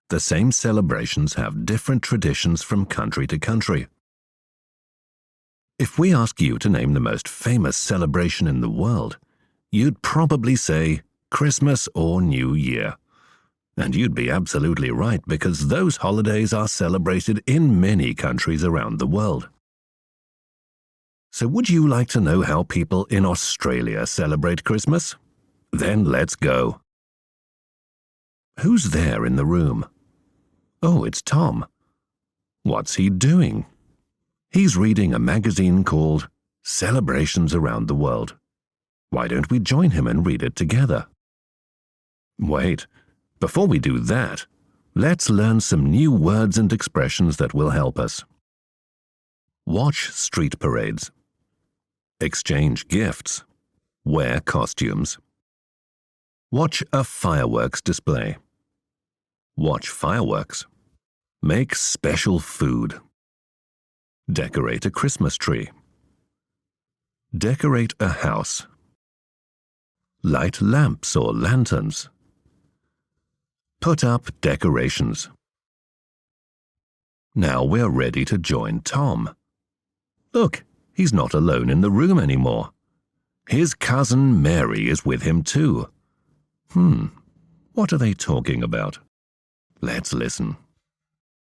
the same celebrations have different traditions from country to country. If we ask you to name the most famous celebration in the world, you'd probably say Christmas or New Year. And you'd be absolutely right, because those holidays are celebrated in many countries around the world. So would you like to know how people in Australia celebrate Christmas? Then let's go. Who's there in the room? Oh, it's Tom. What's he doing? He's reading a magazine called Celebrations Around the World. Why don't we join him and read it together? Wait, before we do that, let's learn some new words and expressions that will help us. Watch street parades. Exchange gifts. Wear costumes. Watch a fireworks display. Watch fireworks. Make special food. Decorate a Christmas tree. Decorate a house. Light lamps or lanterns. Put up decorations. Now we're ready to join Tom. Look, he's not alone in the room anymore. His cousin Mary is with him too. What are they talking about? Let's listen.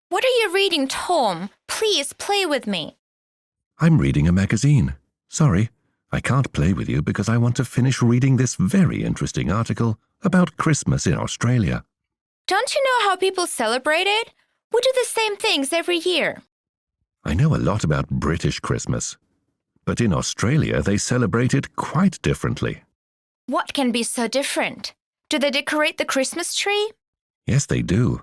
What are you reading, Tom? Please play with me. I'm reading a magazine. Sorry, I can't play with you because I want to finish reading this very interesting article about Christmas in Australia. Don't you know how people celebrate it? We do the same things every year. I know a lot about British Christmas, but in Australia they celebrate it quite differently. What can be so different? Do they decorate the Christmas tree? Yes, they do.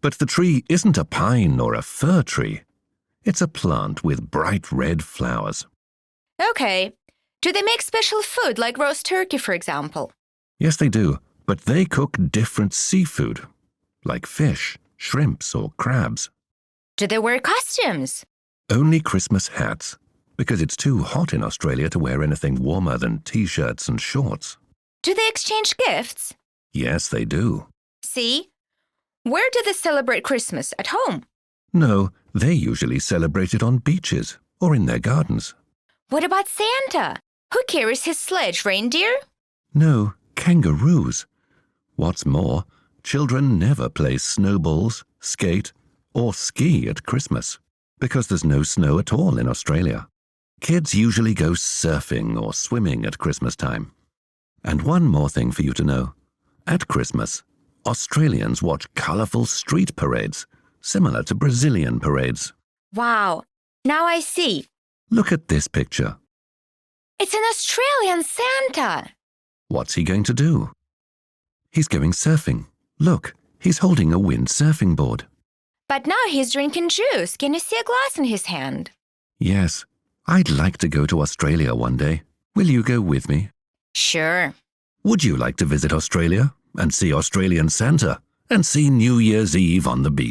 But the tree isn't a pine or a fir tree. It's a plant with bright red flowers. Okay. Do they make special food like roast turkey, for example? Yes, they do. But they cook different seafood, like fish, shrimps, or crabs. Do they wear costumes? Only Christmas hats, because it's too hot in Australia to wear anything warmer than t-shirts and shorts. Do they exchange gifts? Yes, they do. See? Where do they celebrate Christmas? At home? No, they usually celebrate it on beaches or in their gardens. What about Santa? Who carries his sledge, reindeer? No, kangaroos. What's more, children never play snowballs, skate, or ski at Christmas, because there's no snow at all in Australia. Kids usually go surfing or swimming at Christmas time. And one more thing for you to know. At Christmas, Australians watch colourful street parades, similar to Brazilian parades. Wow, now I see. Look at this picture. It's an Australian Santa. What's he going to do? He's going surfing. Look, he's holding a windsurfing board. But now he's drinking juice. Can you see a glass in his hand? Yes, I'd like to go to Australia one day. Will you go with me? Sure. Would you like to visit Australia and see Australian Santa and see New Year's Eve on the beach?